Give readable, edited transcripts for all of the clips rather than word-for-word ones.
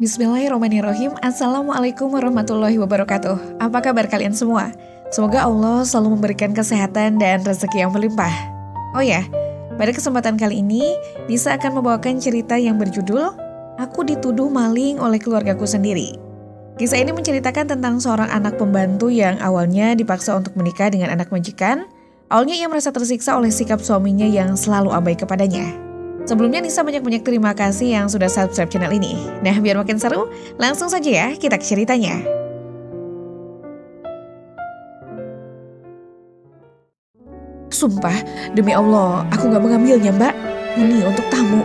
Bismillahirrahmanirrahim. Assalamualaikum warahmatullahi wabarakatuh. Apa kabar kalian semua? Semoga Allah selalu memberikan kesehatan dan rezeki yang melimpah. Oh ya, pada kesempatan kali ini Nisa akan membawakan cerita yang berjudul Aku Dituduh Maling Oleh Keluargaku Sendiri. Kisah ini menceritakan tentang seorang anak pembantu yang awalnya dipaksa untuk menikah dengan anak majikan. Awalnya ia merasa tersiksa oleh sikap suaminya yang selalu abai kepadanya. Sebelumnya Nisa banyak-banyak terima kasih yang sudah subscribe channel ini. Nah, biar makin seru, langsung saja ya kita ke ceritanya. Sumpah, demi Allah, aku gak mengambilnya, Mbak. Ini untuk tamu.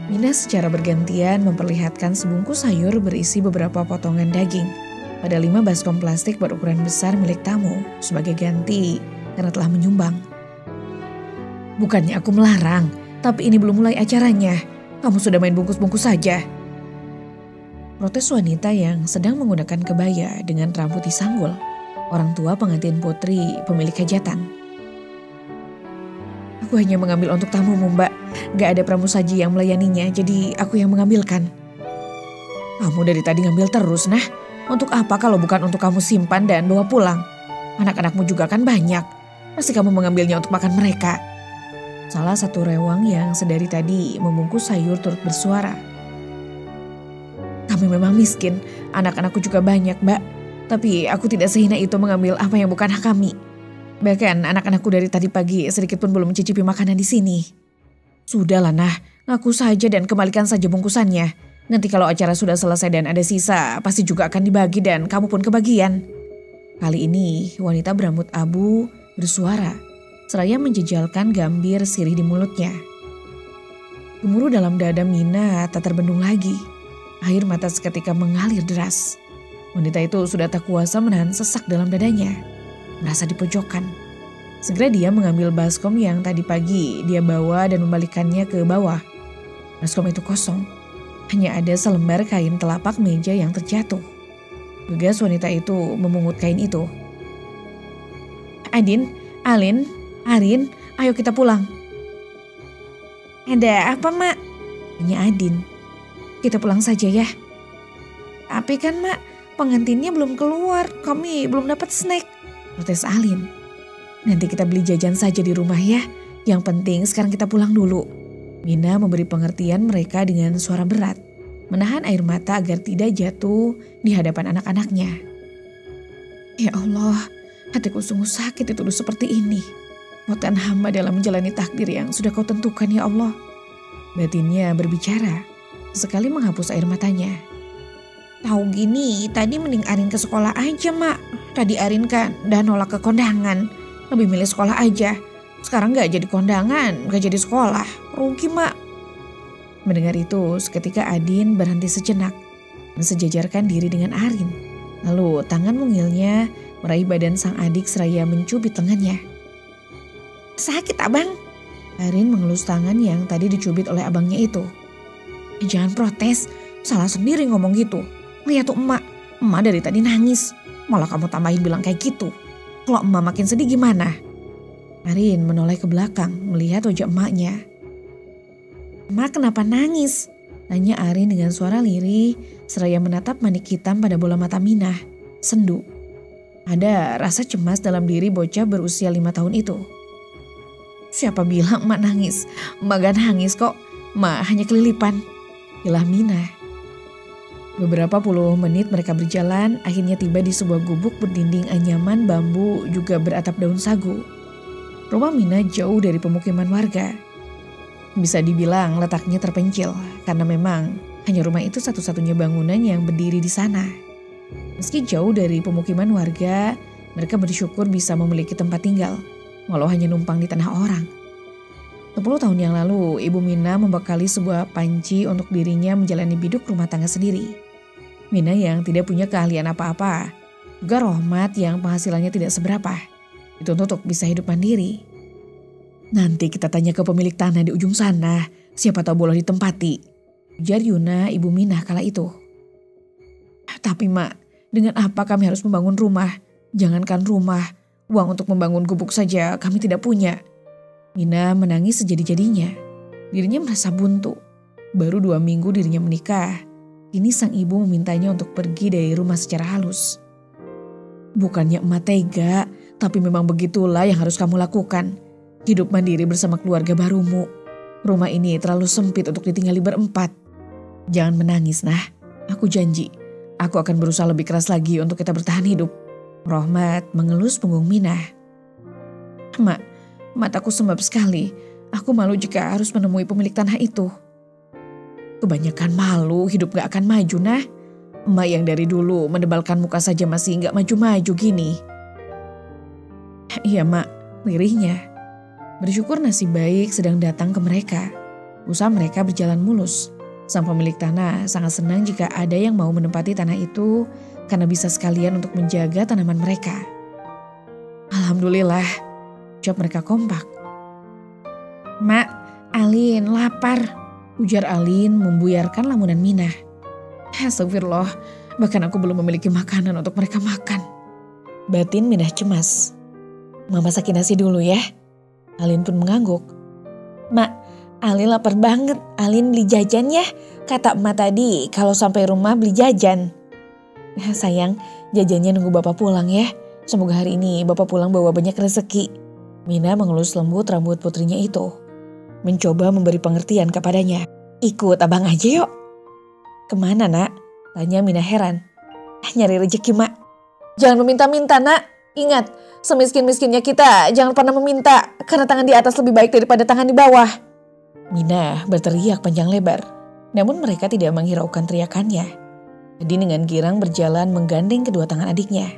Mina secara bergantian memperlihatkan sebungkus sayur berisi beberapa potongan daging pada 5 baskom plastik berukuran besar milik tamu sebagai ganti karena telah menyumbang. Bukannya aku melarang, tapi ini belum mulai acaranya. Kamu sudah main bungkus-bungkus saja. Protes wanita yang sedang menggunakan kebaya dengan rambut disanggul. Orang tua pengantin putri pemilik hajatan. Aku hanya mengambil untuk tamumu, Mbak. Gak ada pramusaji yang melayaninya, jadi aku yang mengambilkan. Kamu dari tadi ngambil terus, nah. Untuk apa kalau bukan untuk kamu simpan dan bawa pulang? Anak-anakmu juga kan banyak. Pasti kamu mengambilnya untuk makan mereka. Salah satu rewang yang sedari tadi membungkus sayur turut bersuara. Kami memang miskin, anak-anakku juga banyak, Mbak. Tapi aku tidak sehina itu mengambil apa yang bukan hak kami. Bahkan anak-anakku dari tadi pagi sedikit pun belum mencicipi makanan di sini. Sudahlah, nah, ngaku saja dan kembalikan saja bungkusannya. Nanti kalau acara sudah selesai dan ada sisa, pasti juga akan dibagi dan kamu pun kebagian. Kali ini wanita berambut abu bersuara. Seraya menjejalkan gambir sirih di mulutnya. Gemuruh dalam dada Mina tak terbendung lagi. Air mata seketika mengalir deras. Wanita itu sudah tak kuasa menahan sesak dalam dadanya. Merasa dipojokkan. Segera dia mengambil baskom yang tadi pagi dia bawa dan membalikkannya ke bawah. Baskom itu kosong. Hanya ada selembar kain telapak meja yang terjatuh. Gegas wanita itu memungut kain itu. Alin, Arin, ayo kita pulang. Ada apa, Mak? Tanya Adin. Kita pulang saja ya. Tapi kan, Mak, pengantinnya belum keluar. Kami belum dapat snack. Protes Alin. Nanti kita beli jajan saja di rumah ya. Yang penting sekarang kita pulang dulu. Mina memberi pengertian mereka dengan suara berat. Menahan air mata agar tidak jatuh di hadapan anak-anaknya. Ya Allah, hatiku sungguh sakit dituduh seperti ini. Kuatkan hamba dalam menjalani takdir yang sudah kau tentukan ya Allah. Batinnya berbicara, sekali menghapus air matanya. Tahu gini, tadi mending Arin ke sekolah aja, Mak. Tadi Arin kan udah nolak ke kondangan. Lebih milih sekolah aja. Sekarang gak jadi kondangan, gak jadi sekolah. Rugi, Mak. Mendengar itu, seketika Adin berhenti sejenak. Mensejajarkan diri dengan Arin. Lalu tangan mungilnya meraih badan sang adik seraya mencubit lengannya. Sakit, Abang. Arin mengelus tangan yang tadi dicubit oleh abangnya itu. Jangan protes, salah sendiri ngomong gitu. Lihat tuh emak dari tadi nangis. Malah kamu tambahin bilang kayak gitu. Kalau emak makin sedih gimana? Arin menoleh ke belakang melihat wajah emaknya. Emak kenapa nangis? Tanya Arin dengan suara lirih seraya menatap manik hitam pada bola mata Mina. Sendu. Ada rasa cemas dalam diri bocah berusia 5 tahun itu. Siapa bilang emak nangis? Emak gak nangis kok. Emak hanya kelilipan. Ilah Mina. Beberapa puluh menit mereka berjalan, akhirnya tiba di sebuah gubuk berdinding anyaman bambu juga beratap daun sagu. Rumah Mina jauh dari pemukiman warga. Bisa dibilang letaknya terpencil karena memang hanya rumah itu satu-satunya bangunan yang berdiri di sana. Meski jauh dari pemukiman warga, mereka bersyukur bisa memiliki tempat tinggal. Walau hanya numpang di tanah orang. 10 tahun yang lalu, Ibu Mina membekali sebuah panci untuk dirinya menjalani biduk rumah tangga sendiri. Mina yang tidak punya keahlian apa-apa, juga Rohmat yang penghasilannya tidak seberapa, dituntut untuk bisa hidup mandiri. Nanti kita tanya ke pemilik tanah di ujung sana, siapa tahu boleh ditempati, ujar Yuna Ibu Mina kala itu. Tapi Mak, dengan apa kami harus membangun rumah? Jangankan rumah, uang untuk membangun gubuk saja kami tidak punya. Mina menangis sejadi-jadinya. Dirinya merasa buntu. Baru 2 minggu dirinya menikah. Kini sang ibu memintanya untuk pergi dari rumah secara halus. Bukannya emak tega, tapi memang begitulah yang harus kamu lakukan. Hidup mandiri bersama keluarga barumu. Rumah ini terlalu sempit untuk ditinggali berempat. Jangan menangis, nah. Aku janji, aku akan berusaha lebih keras lagi untuk kita bertahan hidup. Rohmat mengelus punggung Minah. Mak, mataku sembab sekali. Aku malu jika harus menemui pemilik tanah itu. Kebanyakan malu, hidup gak akan maju, nah. Emak yang dari dulu mendebalkan muka saja masih gak maju-maju gini. Iya mak, lirihnya. Bersyukur nasib baik sedang datang ke mereka. Usaha mereka berjalan mulus. Sang pemilik tanah sangat senang jika ada yang mau menempati tanah itu karena bisa sekalian untuk menjaga tanaman mereka. Alhamdulillah, jawab mereka kompak. Mak, Alin lapar, ujar Alin membuyarkan lamunan Minah. Astagfirullah, bahkan aku belum memiliki makanan untuk mereka makan. Batin Minah cemas. Mama masakin nasi dulu ya. Alin pun mengangguk. Mak, Alin lapar banget. Alin beli jajan ya. Kata emak tadi kalau sampai rumah beli jajan. Sayang, jajannya nunggu bapak pulang ya. Semoga hari ini bapak pulang bawa banyak rezeki. Minah mengelus lembut rambut putrinya itu. Mencoba memberi pengertian kepadanya. Ikut abang aja yuk. Kemana nak? Tanya Minah heran. Nyari rezeki mak. Jangan meminta-minta nak. Ingat, semiskin-miskinnya kita jangan pernah meminta. Karena tangan di atas lebih baik daripada tangan di bawah. Minah berteriak panjang lebar. Namun mereka tidak menghiraukan teriakannya. Adin dengan girang berjalan menggandeng kedua tangan adiknya.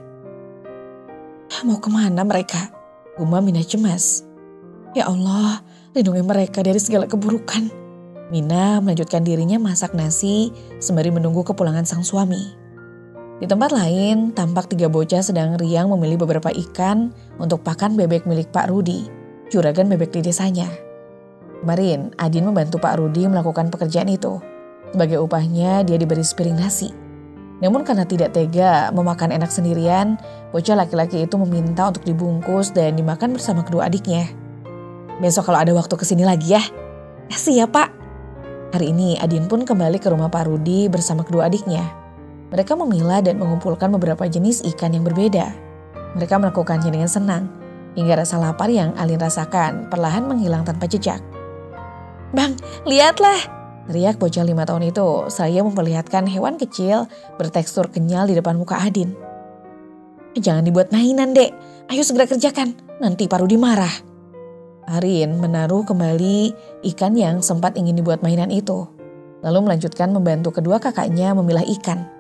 Mau kemana mereka? Gumam Minah cemas. Ya Allah, lindungi mereka dari segala keburukan. Minah melanjutkan dirinya masak nasi sembari menunggu kepulangan sang suami. Di tempat lain, tampak 3 bocah sedang riang memilih beberapa ikan untuk pakan bebek milik Pak Rudi, juragan bebek di desanya. Kemarin, Adin membantu Pak Rudi melakukan pekerjaan itu. Sebagai upahnya, dia diberi sepiring nasi. Namun karena tidak tega memakan enak sendirian, bocah laki-laki itu meminta untuk dibungkus dan dimakan bersama kedua adiknya. Besok kalau ada waktu kesini lagi ya. Siap Pak. Hari ini Adin pun kembali ke rumah Pak Rudi bersama kedua adiknya. Mereka memilah dan mengumpulkan beberapa jenis ikan yang berbeda. Mereka melakukannya dengan senang, hingga rasa lapar yang Alin rasakan perlahan menghilang tanpa jejak. Bang, lihatlah, teriak bocah 5 tahun itu saya memperlihatkan hewan kecil bertekstur kenyal di depan muka Adin. Jangan dibuat mainan dek, ayo segera kerjakan, nanti Pak Rudi marah. Arin menaruh kembali ikan yang sempat ingin dibuat mainan itu. Lalu melanjutkan membantu kedua kakaknya memilah ikan.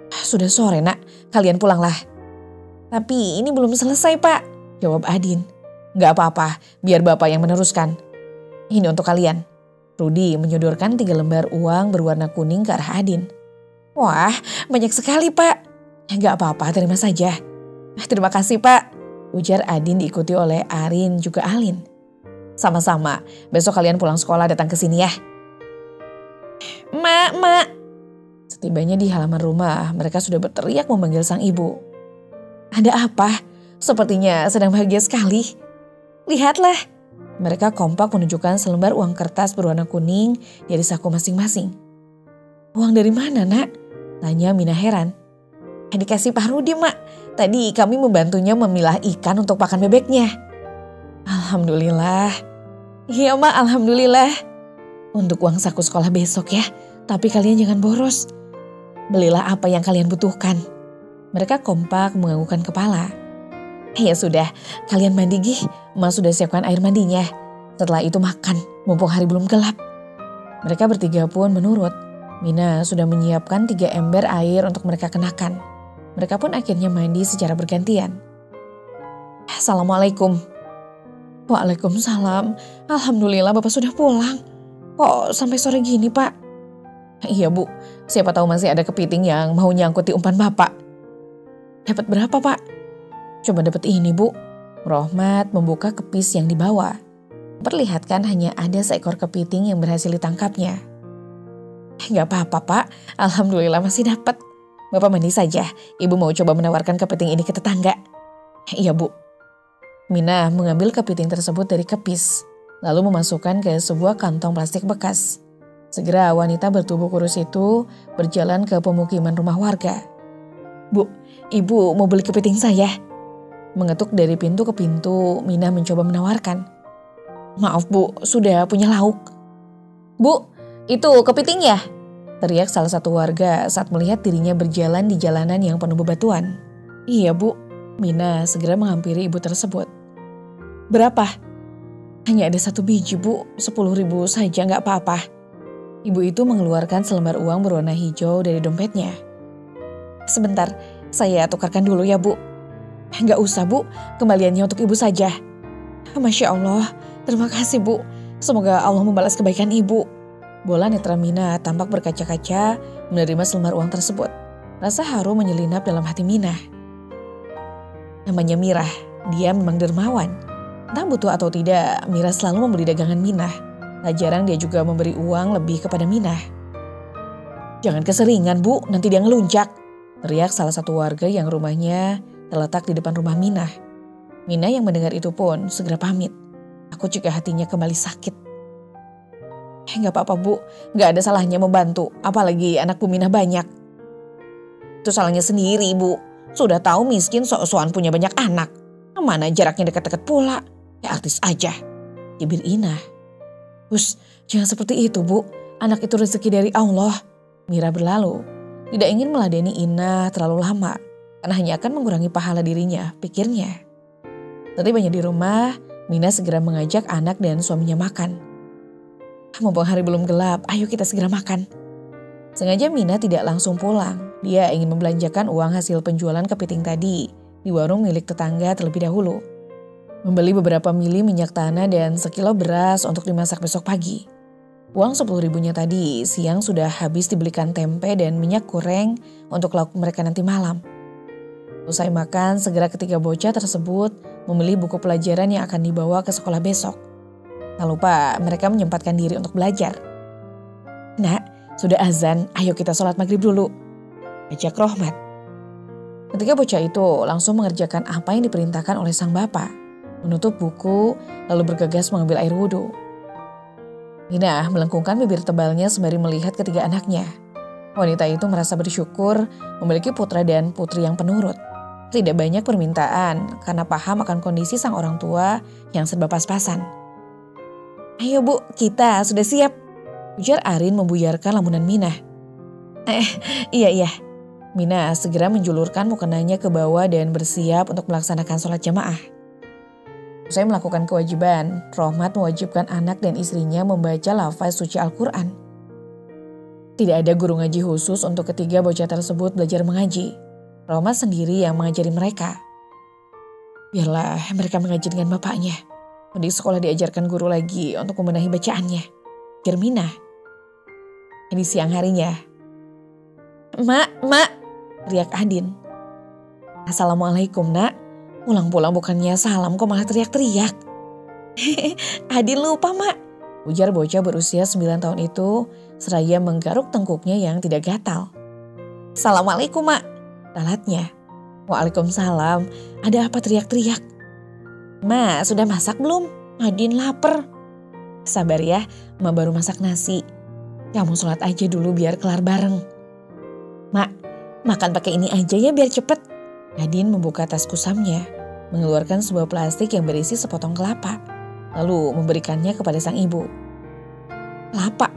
Sudah sore nak, kalian pulanglah. Tapi ini belum selesai pak, jawab Adin. Gak apa-apa, biar bapak yang meneruskan. Ini untuk kalian. Rudi menyodorkan 3 lembar uang berwarna kuning ke arah Adin. Wah, banyak sekali pak. Gak apa-apa, terima saja. Terima kasih pak. Ujar Adin diikuti oleh Arin juga Alin. Sama-sama, besok kalian pulang sekolah datang ke sini ya. Mak. Setibanya di halaman rumah, mereka sudah berteriak memanggil sang ibu. Ada apa? Sepertinya sedang bahagia sekali. Lihatlah. Mereka kompak menunjukkan selembar uang kertas berwarna kuning dari saku masing-masing. Uang dari mana nak? Tanya Minah heran. Dikasih Pak Rudi mak. Tadi kami membantunya memilah ikan untuk pakan bebeknya. Alhamdulillah. Iya mak, alhamdulillah. Untuk uang saku sekolah besok ya. Tapi kalian jangan boros. Belilah apa yang kalian butuhkan. Mereka kompak menganggukkan kepala. Ya sudah, kalian mandi gih. Emak sudah siapkan air mandinya. Setelah itu makan, mumpung hari belum gelap. Mereka bertiga pun menurut. Minah sudah menyiapkan 3 ember air untuk mereka kenakan. Mereka pun akhirnya mandi secara bergantian. Assalamualaikum. Waalaikumsalam. Alhamdulillah bapak sudah pulang. Kok sampai sore gini pak? Iya bu, siapa tahu masih ada kepiting yang mau nyangkut di umpan bapak. Dapat berapa pak? Coba dapat ini bu. Rohmat membuka kepis yang dibawa. Perlihatkan hanya ada seekor kepiting yang berhasil ditangkapnya. Gak apa-apa pak, alhamdulillah masih dapat. Bapak mandi saja, ibu mau coba menawarkan kepiting ini ke tetangga. Iya bu. Minah mengambil kepiting tersebut dari kepis, lalu memasukkan ke sebuah kantong plastik bekas. Segera wanita bertubuh kurus itu berjalan ke pemukiman rumah warga. "Bu, ibu mau beli kepiting saya?" Mengetuk dari pintu ke pintu, Mina mencoba menawarkan. "Maaf bu, sudah punya lauk." "Bu, itu kepiting ya?" teriak salah satu warga saat melihat dirinya berjalan di jalanan yang penuh bebatuan. "Iya bu." Mina segera menghampiri ibu tersebut. "Berapa?" "Hanya ada 1 biji bu, 10.000 saja nggak apa-apa." Ibu itu mengeluarkan selembar uang berwarna hijau dari dompetnya. "Sebentar, saya tukarkan dulu ya bu." "Nggak usah bu, kembaliannya untuk ibu saja." "Masya Allah, terima kasih bu. Semoga Allah membalas kebaikan ibu." Bola netra Mina tampak berkaca-kaca menerima selembar uang tersebut. Rasa haru menyelinap dalam hati Mina. Namanya Mirah, dia memang dermawan. Entah butuh atau tidak, Mirah selalu membeli dagangan Minah. Tak jarang dia juga memberi uang lebih kepada Minah. "Jangan keseringan bu, nanti dia ngelunjak," teriak salah satu warga yang rumahnya terletak di depan rumah Minah. Minah yang mendengar itu pun segera pamit. Aku juga hatinya kembali sakit. "Nggak apa-apa bu, nggak ada salahnya membantu, apalagi anak Bu Minah banyak." "Itu salahnya sendiri bu, sudah tahu miskin sok-sokan punya banyak anak. Mana jaraknya dekat-dekat pula, ya artis aja," cibir Inah. "Hus, jangan seperti itu bu, anak itu rezeki dari Allah." Mira berlalu, tidak ingin meladeni Inah terlalu lama, karena hanya akan mengurangi pahala dirinya, pikirnya. Setibanya di rumah, Mina segera mengajak anak dan suaminya makan. "Mumpung hari belum gelap, ayo kita segera makan." Sengaja Mina tidak langsung pulang. Dia ingin membelanjakan uang hasil penjualan kepiting tadi di warung milik tetangga terlebih dahulu. Membeli beberapa mili minyak tanah dan sekilo beras untuk dimasak besok pagi. Uang 10.000-nya tadi siang sudah habis dibelikan tempe dan minyak goreng untuk lauk mereka nanti malam. Usai makan, segera ketiga bocah tersebut memilih buku pelajaran yang akan dibawa ke sekolah besok. Tak lupa mereka menyempatkan diri untuk belajar. "Nak, sudah azan, ayo kita sholat maghrib dulu," ajak Rohmat. Ketika bocah itu langsung mengerjakan apa yang diperintahkan oleh sang bapak, menutup buku lalu bergegas mengambil air wudhu. Minah melengkungkan bibir tebalnya sembari melihat ketiga anaknya. Wanita itu merasa bersyukur memiliki putra dan putri yang penurut. Tidak banyak permintaan karena paham akan kondisi sang orang tua yang serba pas-pasan. "Ayo bu, kita sudah siap," ujar Arin membuyarkan lamunan Minah. Iya. Minah segera menjulurkan mukenanya ke bawah dan bersiap untuk melaksanakan sholat jamaah. Usai melakukan kewajiban, Rohmat mewajibkan anak dan istrinya membaca lafaz suci Al-Quran. Tidak ada guru ngaji khusus untuk ketiga bocah tersebut belajar mengaji. Rohmat sendiri yang mengajari mereka. Biarlah mereka mengaji dengan bapaknya. Di sekolah diajarkan guru lagi untuk membenahi bacaannya, ujar Minah. Di siang harinya, Mak, teriak Adin. "Assalamualaikum nak." Pulang-pulang bukannya salam kok malah teriak-teriak. "Adin lupa mak," ujar bocah berusia 9 tahun itu seraya menggaruk tengkuknya yang tidak gatal. "Assalamualaikum mak," ralatnya. "Waalaikumsalam, ada apa teriak-teriak?" "Ma, sudah masak belum? Adin lapar." "Sabar ya, Ma baru masak nasi. Kamu sholat aja dulu biar kelar bareng." "Mak, makan pakai ini aja ya biar cepet." Adin membuka tas kusamnya, mengeluarkan sebuah plastik yang berisi sepotong kelapa, lalu memberikannya kepada sang ibu. "Kelapa?"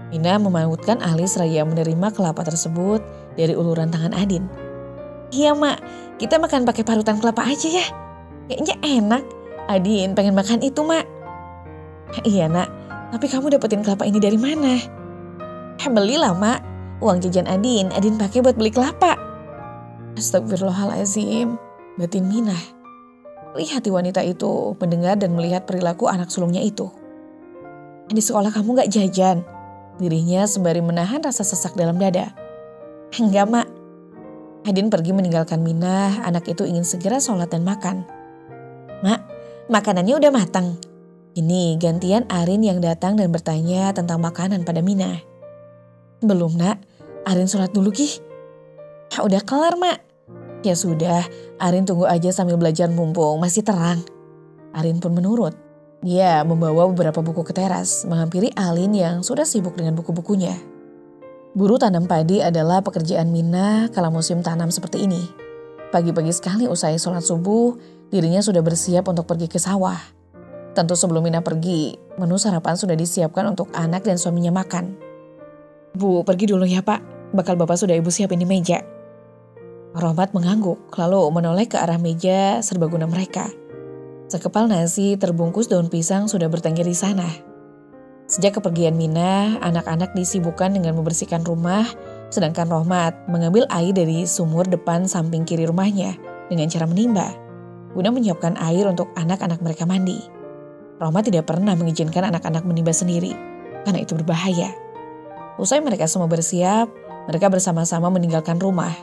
Mina memautkan alis seraya menerima kelapa tersebut dari uluran tangan Adin. "Iya mak, kita makan pakai parutan kelapa aja ya. Kayaknya enak. Adin pengen makan itu mak." "Iya nak, tapi kamu dapetin kelapa ini dari mana?" "Belilah mak, uang jajan Adin pakai buat beli kelapa." Astagfirullahaladzim, batin Minah. Lihat wanita itu mendengar dan melihat perilaku anak sulungnya itu. "Di sekolah kamu gak jajan?" Dirinya sembari menahan rasa sesak dalam dada. "Enggak mak." Adin pergi meninggalkan Minah, anak itu ingin segera sholat dan makan. "Mak, makanannya udah matang." Ini gantian Arin yang datang dan bertanya tentang makanan pada Minah. "Belum nak, Arin sholat dulu Gih." "Udah kelar mak." "Ya sudah, Arin tunggu aja sambil belajar mumpung masih terang." Arin pun menurut. Dia membawa beberapa buku ke teras, menghampiri Alin yang sudah sibuk dengan buku-bukunya. Buru tanam padi adalah pekerjaan Mina kala musim tanam seperti ini. Pagi-pagi sekali usai sholat subuh, dirinya sudah bersiap untuk pergi ke sawah. Tentu sebelum Mina pergi, menu sarapan sudah disiapkan untuk anak dan suaminya makan. Bu, pergi dulu ya Pak, bakal Bapak sudah Ibu siapin di meja. Rohmat mengangguk, lalu menoleh ke arah meja serbaguna mereka. Sekepal nasi terbungkus daun pisang sudah bertengger di sana. Sejak kepergian Mina, anak-anak disibukkan dengan membersihkan rumah, sedangkan Rohmat mengambil air dari sumur depan samping kiri rumahnya dengan cara menimba, guna menyiapkan air untuk anak-anak mereka mandi. Rohmat tidak pernah mengizinkan anak-anak menimba sendiri, karena itu berbahaya. Usai mereka semua bersiap, mereka bersama-sama meninggalkan rumah.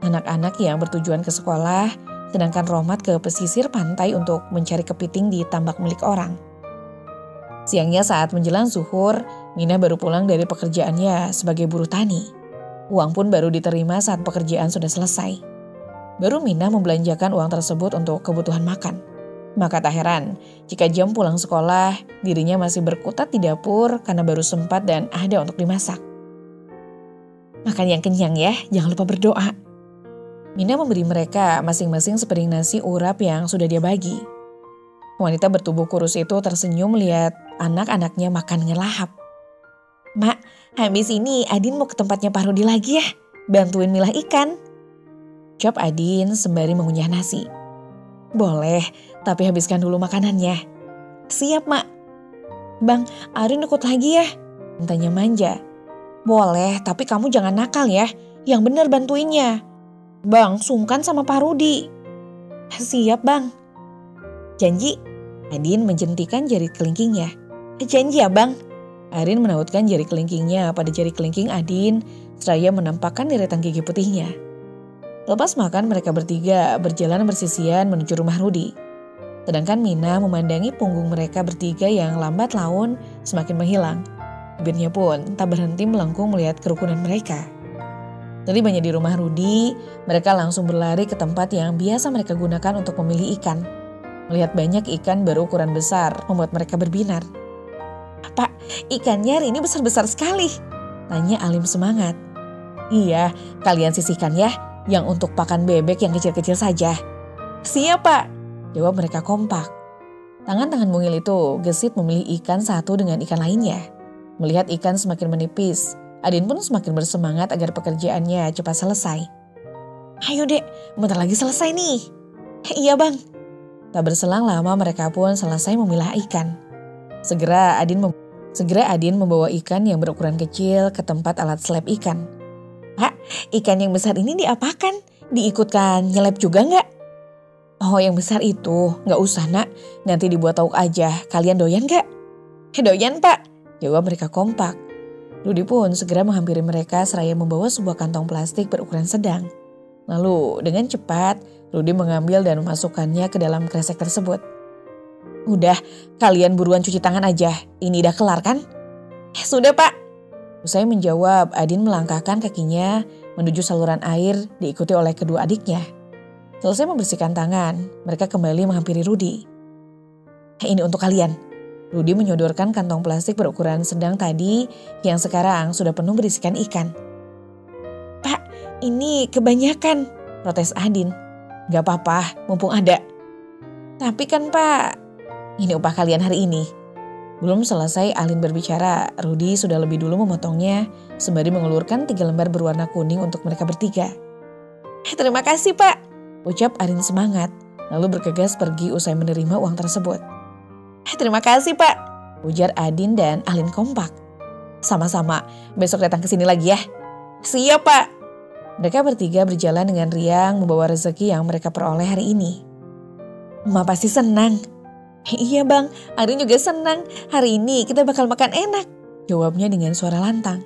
Anak-anak yang bertujuan ke sekolah, sedangkan Rohmat ke pesisir pantai untuk mencari kepiting di tambak milik orang. Siangnya saat menjelang zuhur, Mina baru pulang dari pekerjaannya sebagai buruh tani. Uang pun baru diterima saat pekerjaan sudah selesai. Baru Mina membelanjakan uang tersebut untuk kebutuhan makan. Maka tak heran jika jam pulang sekolah, dirinya masih berkutat di dapur karena baru sempat dan ada untuk dimasak. Makan yang kenyang ya, jangan lupa berdoa. Mina memberi mereka masing-masing sepiring nasi urap yang sudah dia bagi. Wanita bertubuh kurus itu tersenyum melihat anak-anaknya makan ngelahap. Mak, habis ini Adin mau ke tempatnya Pak Rudi lagi ya, bantuin milah ikan. Ucap Adin sembari mengunyah nasi. Boleh, tapi habiskan dulu makanannya. Siap Mak. Bang, Arin ikut lagi ya? Tanya manja. Boleh, tapi kamu jangan nakal ya, yang bener bantuinnya. Bang, sungkan sama Pak Rudi. Siap Bang. Janji? Adin menjentikan jari kelingkingnya. Janji ya Bang. Arin menautkan jari kelingkingnya pada jari kelingking Adin, seraya menampakkan deretan gigi putihnya. Lepas makan mereka bertiga berjalan bersisian menuju rumah Rudi. Sedangkan Mina memandangi punggung mereka bertiga yang lambat laun semakin menghilang. Bibirnya pun tak berhenti melengkung melihat kerukunan mereka. Selibanya di rumah Rudi, mereka langsung berlari ke tempat yang biasa mereka gunakan untuk memilih ikan. Melihat banyak ikan berukuran besar membuat mereka berbinar. Pak, ikannya hari ini besar-besar sekali. Tanya Alim semangat. Iya, kalian sisihkan ya, yang untuk pakan bebek yang kecil-kecil saja. Siap Pak, jawab mereka kompak. Tangan-tangan mungil itu gesit memilih ikan satu dengan ikan lainnya. Melihat ikan semakin menipis, Adin pun semakin bersemangat agar pekerjaannya cepat selesai. Ayo dek, bentar lagi selesai nih. Iya Bang. Tak berselang lama mereka pun selesai memilah ikan. Segera Adin membawa ikan yang berukuran kecil ke tempat alat seleb ikan. Pak, ikan yang besar ini diapakan? Diikutkan nyelep juga nggak? Oh yang besar itu, nggak usah nak, nanti dibuat tauk aja. Kalian doyan nggak? Doyan Pak, jawab mereka kompak. Rudi pun segera menghampiri mereka seraya membawa sebuah kantong plastik berukuran sedang. Lalu dengan cepat Rudi mengambil dan memasukkannya ke dalam kresek tersebut. Udah, kalian buruan cuci tangan aja, ini udah kelar kan? Sudah Pak. Usai menjawab, Adin melangkahkan kakinya menuju saluran air diikuti oleh kedua adiknya. Selesai membersihkan tangan, mereka kembali menghampiri Rudi. Ini untuk kalian. Rudi menyodorkan kantong plastik berukuran sedang tadi yang sekarang sudah penuh berisikan ikan. Pak, ini kebanyakan, protes Adin. Gak apa-apa, mumpung ada. Tapi kan Pak, ini upah kalian hari ini. Belum selesai Alin berbicara, Rudi sudah lebih dulu memotongnya sembari mengulurkan 3 lembar berwarna kuning untuk mereka bertiga. Terima kasih Pak, ucap Alin semangat, lalu bergegas pergi usai menerima uang tersebut. Terima kasih Pak, ujar Adin dan Alin kompak. Sama-sama, besok datang ke sini lagi ya. Siap Pak. Mereka bertiga berjalan dengan riang membawa rezeki yang mereka peroleh hari ini. Emak pasti senang. Iya Bang, Arin juga senang. Hari ini kita bakal makan enak, jawabnya dengan suara lantang.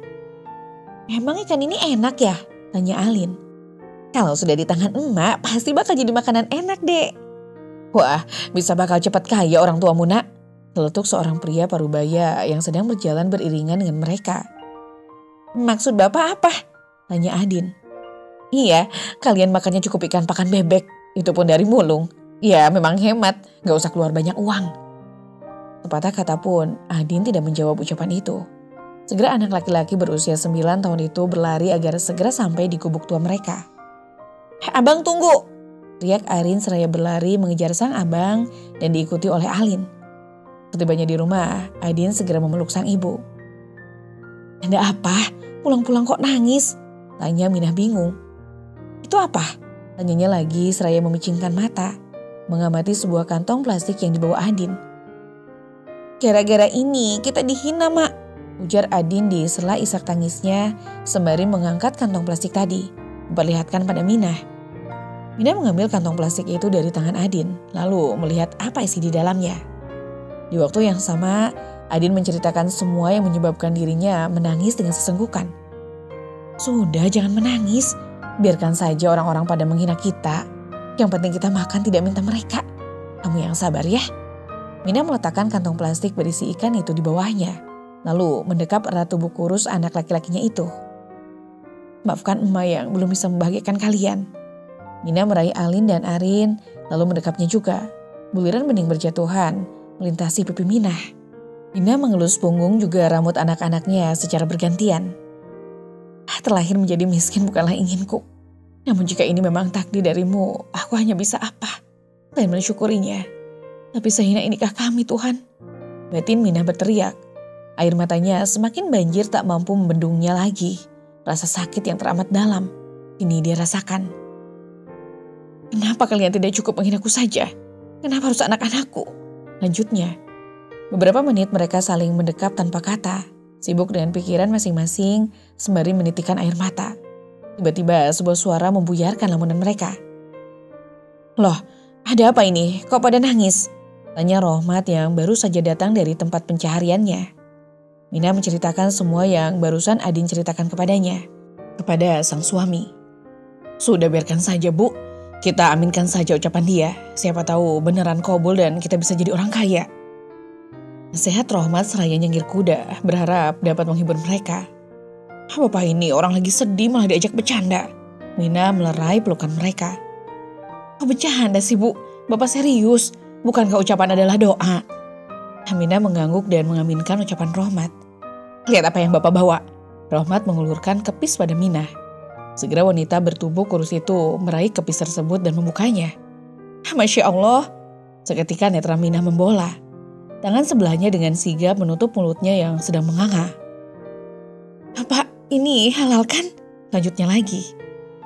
Emang ikan ini enak ya? Tanya Alin. Kalau sudah di tangan emak, pasti bakal jadi makanan enak dek. Wah, bisa bakal cepat kaya orang tuamu nak. Seletuk seorang pria parubaya yang sedang berjalan beriringan dengan mereka. Maksud bapak apa? Tanya Adin. Iya, kalian makannya cukup ikan pakan bebek. Itu pun dari mulung. Ya memang hemat, gak usah keluar banyak uang. Sepatah kata pun Adin tidak menjawab ucapan itu. Segera anak laki-laki berusia 9 tahun itu berlari agar segera sampai di gubuk tua mereka. "Abang tunggu!" teriak Arin seraya berlari mengejar sang abang dan diikuti oleh Alin. Setibanya di rumah, Adin segera memeluk sang ibu. "Ada apa? Pulang-pulang kok nangis?" tanya Minah bingung. "Itu apa?" tanyanya lagi seraya memicingkan mata, mengamati sebuah kantong plastik yang dibawa Adin. "Gara-gara ini kita dihina, Mak," ujar Adin di sela isak tangisnya sembari mengangkat kantong plastik tadi, memperlihatkan pada Minah. Minah mengambil kantong plastik itu dari tangan Adin, lalu melihat apa isi di dalamnya. Di waktu yang sama, Adin menceritakan semua yang menyebabkan dirinya menangis dengan sesenggukan. "Sudah, jangan menangis. Biarkan saja orang-orang pada menghina kita. Yang penting kita makan tidak minta mereka. Kamu yang sabar ya." Minah meletakkan kantong plastik berisi ikan itu di bawahnya, lalu mendekap erat tubuh kurus anak laki-lakinya itu. "Maafkan emak yang belum bisa membahagiakan kalian." Minah meraih Alin dan Arin, lalu mendekapnya juga. Buliran bening berjatuhan melintasi pipi Minah. Minah mengelus punggung juga rambut anak-anaknya secara bergantian. "Terlahir menjadi miskin bukanlah inginku. Namun jika ini memang takdir darimu, aku hanya bisa apa? Selain mensyukurinya. Tapi sehina inikah kami, Tuhan?" Batin Minah berteriak. Air matanya semakin banjir tak mampu membendungnya lagi. Rasa sakit yang teramat dalam kini dia rasakan. "Kenapa kalian tidak cukup menghinaku saja? Kenapa harus anak-anakku?" lanjutnya. Beberapa menit mereka saling mendekap tanpa kata, sibuk dengan pikiran masing-masing sembari menitikan air mata. Tiba-tiba sebuah suara membuyarkan lamunan mereka. "Loh, ada apa ini? Kok pada nangis?" tanya Rohmat yang baru saja datang dari tempat pencahariannya. Minah menceritakan semua yang barusan Adin ceritakan kepadanya, kepada sang suami. "Sudah, biarkan saja, Bu. Kita aminkan saja ucapan dia. Siapa tahu beneran kabul dan kita bisa jadi orang kaya." Nasihat Rohmat seraya nyengir kuda, berharap dapat menghibur mereka. "Bapak ini orang lagi sedih malah diajak bercanda." Minah melerai pelukan mereka. "Oh, bercanda sih, Bu. Bapak serius. Bukankah ucapan adalah doa?" Minah mengangguk dan mengaminkan ucapan Rohmat. "Lihat apa yang Bapak bawa." Rohmat mengulurkan kepis pada Minah. Segera wanita bertubuh kurus itu meraih kepis tersebut dan membukanya. Masya Allah, seketika netra Minah membola. Tangan sebelahnya dengan sigap menutup mulutnya yang sedang menganga. "Pak, ini halal kan?" lanjutnya lagi.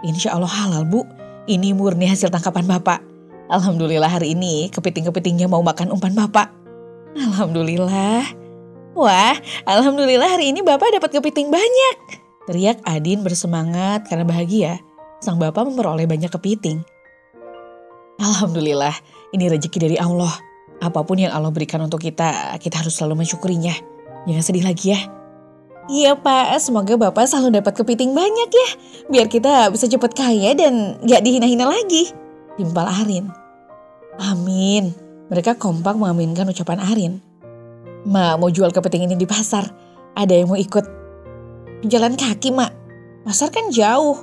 "Insya Allah halal, Bu. Ini murni hasil tangkapan Bapak. Alhamdulillah hari ini kepiting-kepitingnya mau makan umpan Bapak." "Alhamdulillah." "Wah, alhamdulillah hari ini Bapak dapat kepiting banyak," teriak Adin bersemangat karena bahagia sang bapak memperoleh banyak kepiting. "Alhamdulillah, ini rezeki dari Allah. Apapun yang Allah berikan untuk kita harus selalu mensyukurinya. Jangan sedih lagi ya." "Iya Pak, semoga Bapak selalu dapat kepiting banyak ya. Biar kita bisa cepat kaya dan gak dihina-hina lagi," timpal Arin. "Amin." Mereka kompak mengaminkan ucapan Arin. "Mak mau jual kepiting ini di pasar. Ada yang mau ikut?" "Jalan kaki, Mak. Pasar kan jauh."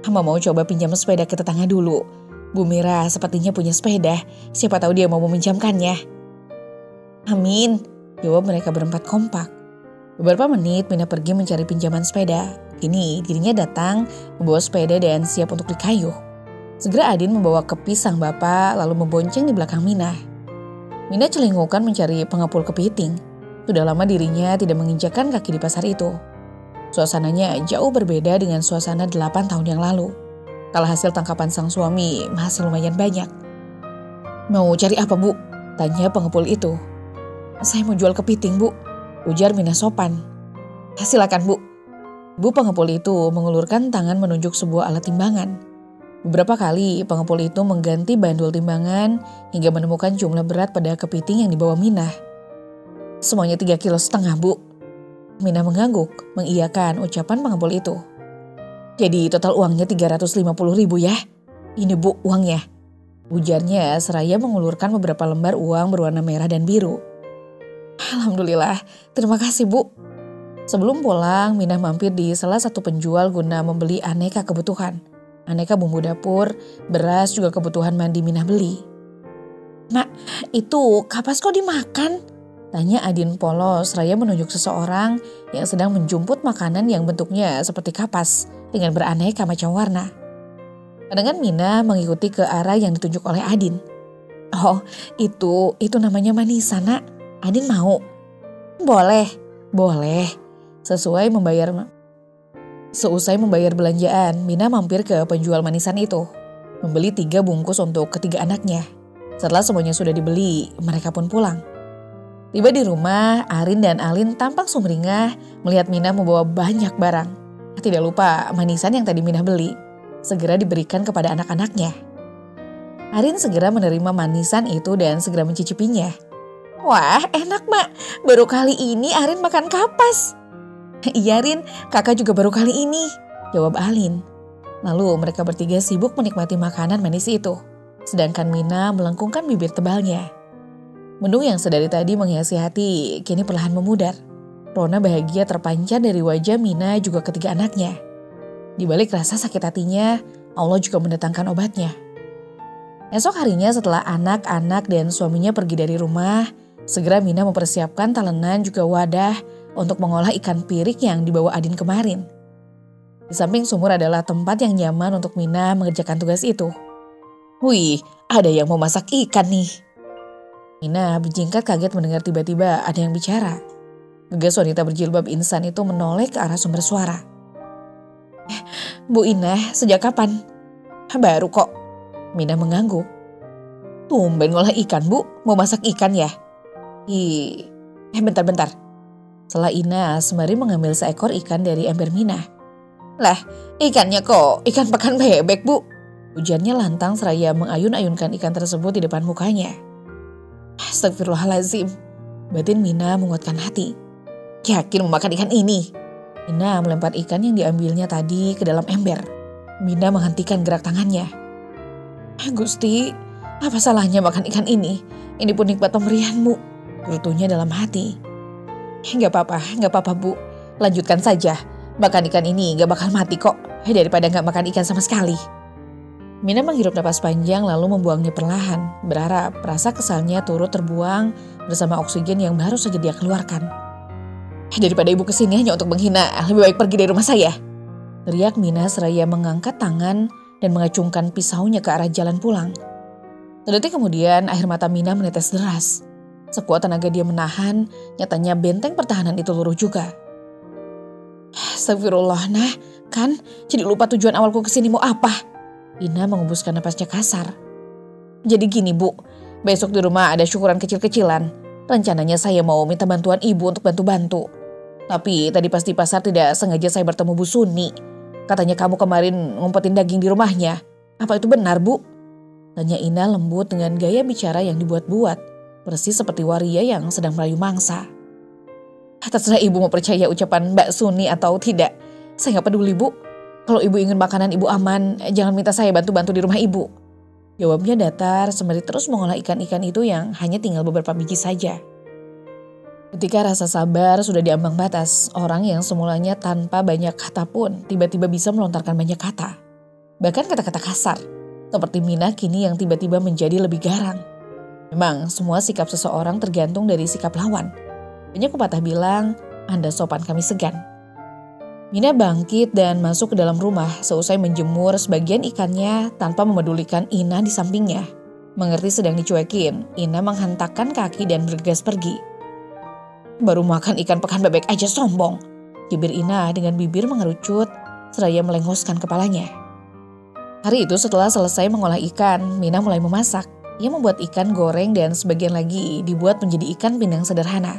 "Hamba mau coba pinjam sepeda ke tetangga dulu. Bu Mira sepertinya punya sepeda. Siapa tahu dia mau meminjamkannya." "Amin," jawab mereka berempat kompak. Beberapa menit Minah pergi mencari pinjaman sepeda. Kini dirinya datang membawa sepeda dan siap untuk dikayuh. Segera Adin membawa kepis sang bapak lalu membonceng di belakang Minah. Minah celingukan mencari pengepul kepiting. Sudah lama dirinya tidak menginjakkan kaki di pasar itu. Suasananya jauh berbeda dengan suasana 8 tahun yang lalu. Kalau hasil tangkapan sang suami masih lumayan banyak. "Mau cari apa, Bu?" tanya pengepul itu. "Saya mau jual kepiting, Bu," ujar Minah sopan. "Silakan, Bu." Bu pengepul itu mengulurkan tangan menunjuk sebuah alat timbangan. Beberapa kali pengepul itu mengganti bandul timbangan hingga menemukan jumlah berat pada kepiting yang dibawa Minah. "Semuanya 3,5 kilo, Bu." Minah mengangguk, mengiyakan ucapan pengepul itu. "Jadi total uangnya 350.000 ya? Ini Bu uangnya," ujarnya seraya mengulurkan beberapa lembar uang berwarna merah dan biru. "Alhamdulillah, terima kasih Bu." Sebelum pulang, Minah mampir di salah satu penjual guna membeli aneka kebutuhan. Aneka bumbu dapur, beras juga kebutuhan mandi Minah beli. "Mak, itu kapas kok dimakan?" Tanya Adin polos seraya menunjuk seseorang yang sedang menjumput makanan yang bentuknya seperti kapas dengan beraneka macam warna. Pandangan Mina mengikuti ke arah yang ditunjuk oleh Adin. Oh, itu namanya manisan, Nak. Adin mau? Boleh. Seusai membayar belanjaan, Mina mampir ke penjual manisan itu. Membeli 3 bungkus untuk ketiga anaknya. Setelah semuanya sudah dibeli, mereka pun pulang. Tiba di rumah, Arin dan Alin tampak sumringah melihat Mina membawa banyak barang. Tidak lupa manisan yang tadi Mina beli segera diberikan kepada anak-anaknya. Arin segera menerima manisan itu dan segera mencicipinya. Wah, enak, Mak. Baru kali ini Arin makan kapas. Iya, Rin, kakak juga baru kali ini, jawab Alin. Lalu mereka bertiga sibuk menikmati makanan manis itu, sedangkan Mina melengkungkan bibir tebalnya. Menu yang sedari tadi menghiasi hati kini perlahan memudar. Rona bahagia terpancar dari wajah Mina juga ketiga anaknya. Di balik rasa sakit hatinya, Allah juga mendatangkan obatnya. Esok harinya setelah anak-anak dan suaminya pergi dari rumah, segera Mina mempersiapkan talenan juga wadah untuk mengolah ikan pirik yang dibawa Adin kemarin. Di samping sumur adalah tempat yang nyaman untuk Mina mengerjakan tugas itu. Wih, ada yang mau masak ikan nih. Mina berjingkat kaget mendengar tiba-tiba ada yang bicara. Gegas wanita berjilbab insan itu menoleh ke arah sumber suara. Bu Inah, sejak kapan? Baru kok. Mina mengangguk. Tumben ngolah ikan, Bu. Mau masak ikan ya? Bentar. Setelah Ina sembari mengambil seekor ikan dari ember Mina. Lah, ikannya kok ikan pekan bebek, Bu. Ujarnya lantang seraya mengayun-ayunkan ikan tersebut di depan mukanya. Astagfirullahaladzim. Batin Mina menguatkan hati. Yakin mau makan ikan ini? Mina melempar ikan yang diambilnya tadi ke dalam ember. Mina menghentikan gerak tangannya. Gusti, apa salahnya makan ikan ini? Ini pun nikmat pemberianmu, gerutunya dalam hati. Gak apa-apa Bu. Lanjutkan saja. Makan ikan ini gak bakal mati kok. Daripada gak makan ikan sama sekali. Mina menghirup napas panjang lalu membuangnya perlahan. Berharap rasa kesalnya turut terbuang bersama oksigen yang baru saja dia keluarkan. Daripada ibu kesini hanya untuk menghina, lebih baik pergi dari rumah saya. Teriak Mina seraya mengangkat tangan dan mengacungkan pisaunya ke arah jalan pulang. Sedetik kemudian air mata Mina menetes deras. Sekuat tenaga dia menahan, nyatanya benteng pertahanan itu luruh juga. Astagfirullah, nah kan jadi lupa tujuan awalku kesini mau apa. Ina mengembuskan napasnya kasar. Jadi gini Bu, besok di rumah ada syukuran kecil-kecilan. Rencananya saya mau minta bantuan ibu untuk bantu-bantu. Tapi tadi pas di pasar tidak sengaja saya bertemu Bu Suni. Katanya kamu kemarin ngumpetin daging di rumahnya. Apa itu benar Bu? Tanya Ina lembut dengan gaya bicara yang dibuat-buat. Persis seperti waria yang sedang merayu mangsa. Terserah ibu mau percaya ucapan Mbak Suni atau tidak. Saya gak peduli Bu. Kalau ibu ingin makanan ibu aman, jangan minta saya bantu-bantu di rumah ibu. Jawabnya datar sembari terus mengolah ikan-ikan itu yang hanya tinggal beberapa biji saja. Ketika rasa sabar sudah diambang batas, orang yang semulanya tanpa banyak kata pun tiba-tiba bisa melontarkan banyak kata. Bahkan kata-kata kasar, seperti Mina kini yang tiba-tiba menjadi lebih garang. Memang semua sikap seseorang tergantung dari sikap lawan. Banyak pepatah bilang, Anda sopan kami segan. Mina bangkit dan masuk ke dalam rumah seusai menjemur sebagian ikannya tanpa memedulikan Ina di sampingnya. Mengerti sedang dicuekin, Ina menghentakkan kaki dan bergegas pergi. Baru makan ikan pekan bebek aja sombong, cibir Ina dengan bibir mengerucut seraya melengoskan kepalanya. Hari itu setelah selesai mengolah ikan, Mina mulai memasak. Ia membuat ikan goreng dan sebagian lagi dibuat menjadi ikan pindang sederhana.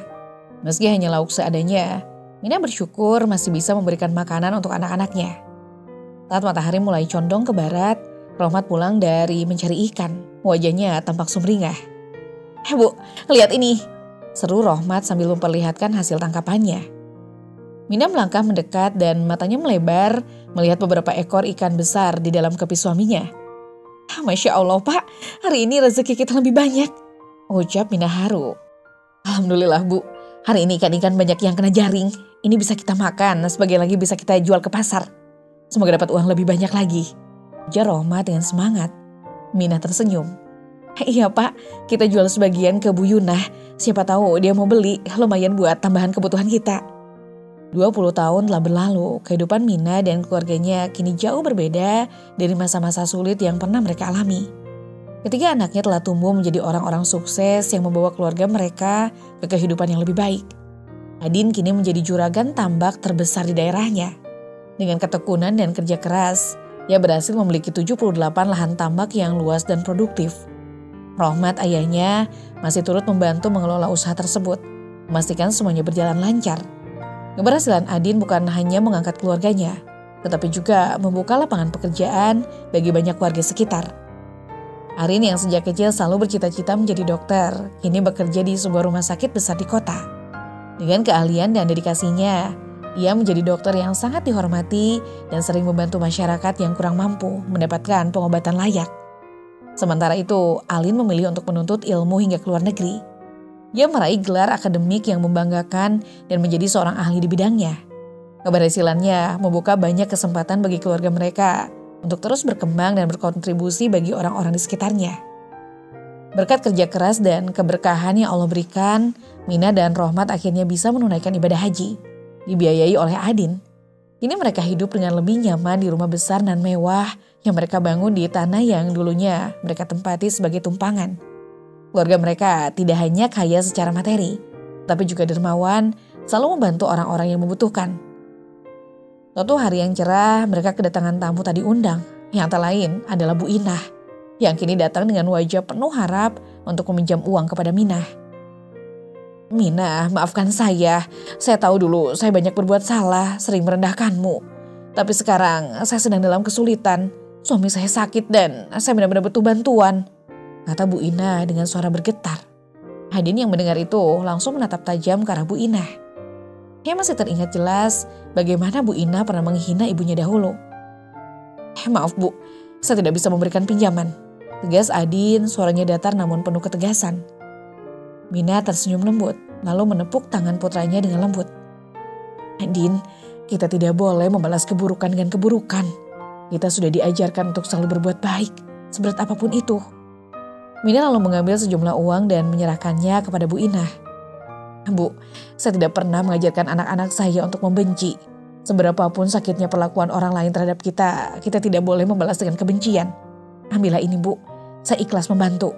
Meski hanya lauk seadanya, Mina bersyukur masih bisa memberikan makanan untuk anak-anaknya. Saat matahari mulai condong ke barat, Rohmat pulang dari mencari ikan. Wajahnya tampak sumringah. Bu, lihat ini, seru Rohmat sambil memperlihatkan hasil tangkapannya. Mina melangkah mendekat dan matanya melebar melihat beberapa ekor ikan besar di dalam kepis suaminya. Masya Allah Pak, hari ini rezeki kita lebih banyak, ucap Mina haru. Alhamdulillah Bu, hari ini ikan-ikan banyak yang kena jaring. Ini bisa kita makan, sebagian lagi bisa kita jual ke pasar. Semoga dapat uang lebih banyak lagi, ujar Rohmat dengan semangat. Mina tersenyum. Iya Pak, kita jual sebagian ke Bu Yunah. Siapa tahu dia mau beli, lumayan buat tambahan kebutuhan kita. 20 tahun telah berlalu, kehidupan Mina dan keluarganya kini jauh berbeda dari masa-masa sulit yang pernah mereka alami. Ketika anaknya telah tumbuh menjadi orang-orang sukses yang membawa keluarga mereka ke kehidupan yang lebih baik. Adin kini menjadi juragan tambak terbesar di daerahnya. Dengan ketekunan dan kerja keras, ia berhasil memiliki 78 lahan tambak yang luas dan produktif. Rohmat ayahnya masih turut membantu mengelola usaha tersebut, memastikan semuanya berjalan lancar. Keberhasilan Adin bukan hanya mengangkat keluarganya, tetapi juga membuka lapangan pekerjaan bagi banyak warga sekitar. Arin yang sejak kecil selalu bercita-cita menjadi dokter, kini bekerja di sebuah rumah sakit besar di kota. Dengan keahlian dan dedikasinya, ia menjadi dokter yang sangat dihormati dan sering membantu masyarakat yang kurang mampu mendapatkan pengobatan layak. Sementara itu, Alin memilih untuk menuntut ilmu hingga ke luar negeri. Ia meraih gelar akademik yang membanggakan dan menjadi seorang ahli di bidangnya. Keberhasilannya membuka banyak kesempatan bagi keluarga mereka untuk terus berkembang dan berkontribusi bagi orang-orang di sekitarnya. Berkat kerja keras dan keberkahan yang Allah berikan, Mina dan Rohmat akhirnya bisa menunaikan ibadah haji, dibiayai oleh Adin. Kini mereka hidup dengan lebih nyaman di rumah besar dan mewah yang mereka bangun di tanah yang dulunya mereka tempati sebagai tumpangan. Keluarga mereka tidak hanya kaya secara materi, tapi juga dermawan, selalu membantu orang-orang yang membutuhkan. Suatu hari yang cerah, mereka kedatangan tamu tak diundang, yang tak lain adalah Bu Inah, yang kini datang dengan wajah penuh harap untuk meminjam uang kepada Minah. Minah, maafkan saya tahu dulu saya banyak berbuat salah, sering merendahkanmu. Tapi sekarang saya sedang dalam kesulitan, suami saya sakit dan saya benar-benar butuh bantuan, kata Bu Inah dengan suara bergetar. Adin yang mendengar itu langsung menatap tajam ke arah Bu Inah. Ia masih teringat jelas bagaimana Bu Inah pernah menghina ibunya dahulu. Maaf Bu, saya tidak bisa memberikan pinjaman, tegas Adin, suaranya datar namun penuh ketegasan. Mina tersenyum lembut, lalu menepuk tangan putranya dengan lembut. Adin, kita tidak boleh membalas keburukan dengan keburukan. Kita sudah diajarkan untuk selalu berbuat baik, seberat apapun itu. Mina lalu mengambil sejumlah uang dan menyerahkannya kepada Bu Inah. Bu, saya tidak pernah mengajarkan anak-anak saya untuk membenci. Seberapapun sakitnya perlakuan orang lain terhadap kita, kita tidak boleh membalas dengan kebencian. Ambillah ini Bu, saya ikhlas membantu.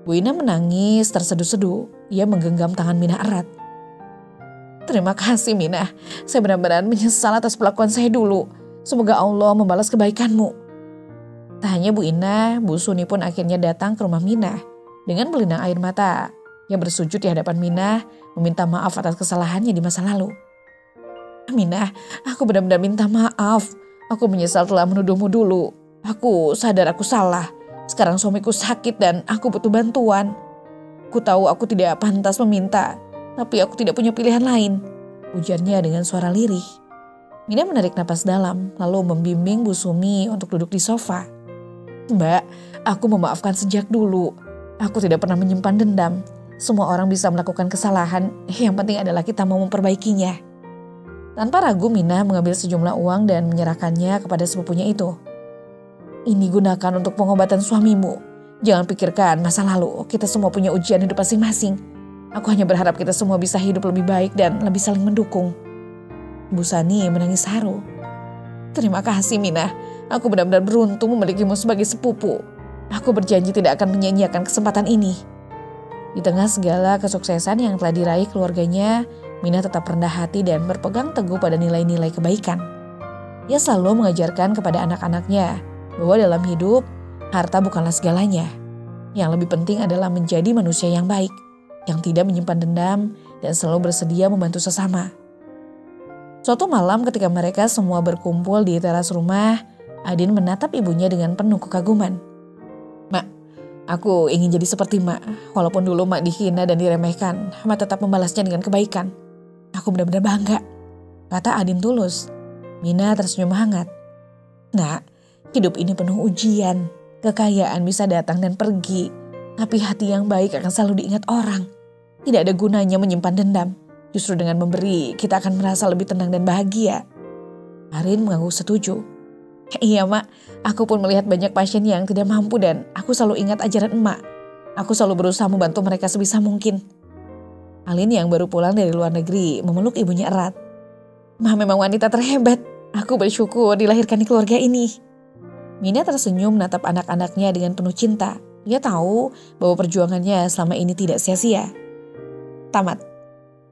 Bu Inah menangis terseduh-seduh, ia menggenggam tangan Mina erat. Terima kasih Mina, saya benar-benar menyesal atas perlakuan saya dulu. Semoga Allah membalas kebaikanmu. Tak hanya Bu Inah, Bu Suni pun akhirnya datang ke rumah Mina. Dengan berlinang air mata, ia bersujud di hadapan Mina, meminta maaf atas kesalahannya di masa lalu. Mina, aku benar-benar minta maaf. Aku menyesal telah menuduhmu dulu. Aku sadar aku salah. Sekarang suamiku sakit dan aku butuh bantuan. Aku tahu aku tidak pantas meminta, tapi aku tidak punya pilihan lain, ujarnya dengan suara lirih. Mina menarik napas dalam, lalu membimbing Bu Sumi untuk duduk di sofa. Mbak, aku memaafkan sejak dulu. Aku tidak pernah menyimpan dendam. Semua orang bisa melakukan kesalahan, yang penting adalah kita mau memperbaikinya. Tanpa ragu, Mina mengambil sejumlah uang dan menyerahkannya kepada sepupunya itu. Ini gunakan untuk pengobatan suamimu. Jangan pikirkan masa lalu, kita semua punya ujian hidup masing-masing. Aku hanya berharap kita semua bisa hidup lebih baik dan lebih saling mendukung. Bu Sani menangis haru. Terima kasih Mina, aku benar-benar beruntung memilikimu sebagai sepupu. Aku berjanji tidak akan menyia-nyiakan kesempatan ini. Di tengah segala kesuksesan yang telah diraih keluarganya, Mina tetap rendah hati dan berpegang teguh pada nilai-nilai kebaikan. Ia selalu mengajarkan kepada anak-anaknya bahwa dalam hidup, harta bukanlah segalanya. Yang lebih penting adalah menjadi manusia yang baik, yang tidak menyimpan dendam dan selalu bersedia membantu sesama. Suatu malam ketika mereka semua berkumpul di teras rumah, Adin menatap ibunya dengan penuh kekaguman. Mak, aku ingin jadi seperti Mak. Walaupun dulu Mak dihina dan diremehkan, Mak tetap membalasnya dengan kebaikan. Aku benar-benar bangga, kata Adin tulus. Mina tersenyum hangat. Nak, hidup ini penuh ujian. Kekayaan bisa datang dan pergi, tapi hati yang baik akan selalu diingat orang. Tidak ada gunanya menyimpan dendam. Justru dengan memberi, kita akan merasa lebih tenang dan bahagia. Arin mengangguk setuju. Iya mak, aku pun melihat banyak pasien yang tidak mampu dan aku selalu ingat ajaran emak. Aku selalu berusaha membantu mereka sebisa mungkin. Alin yang baru pulang dari luar negeri memeluk ibunya erat. "Ma memang wanita terhebat. Aku bersyukur dilahirkan di keluarga ini." Mina tersenyum menatap anak-anaknya dengan penuh cinta. Ia tahu bahwa perjuangannya selama ini tidak sia-sia. Tamat.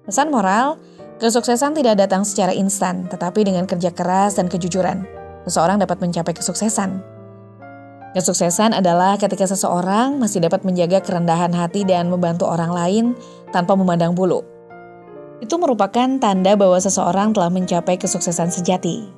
Pesan moral, kesuksesan tidak datang secara instan, tetapi dengan kerja keras dan kejujuran, seseorang dapat mencapai kesuksesan. Kesuksesan adalah ketika seseorang masih dapat menjaga kerendahan hati dan membantu orang lain tanpa memandang bulu. Itu merupakan tanda bahwa seseorang telah mencapai kesuksesan sejati.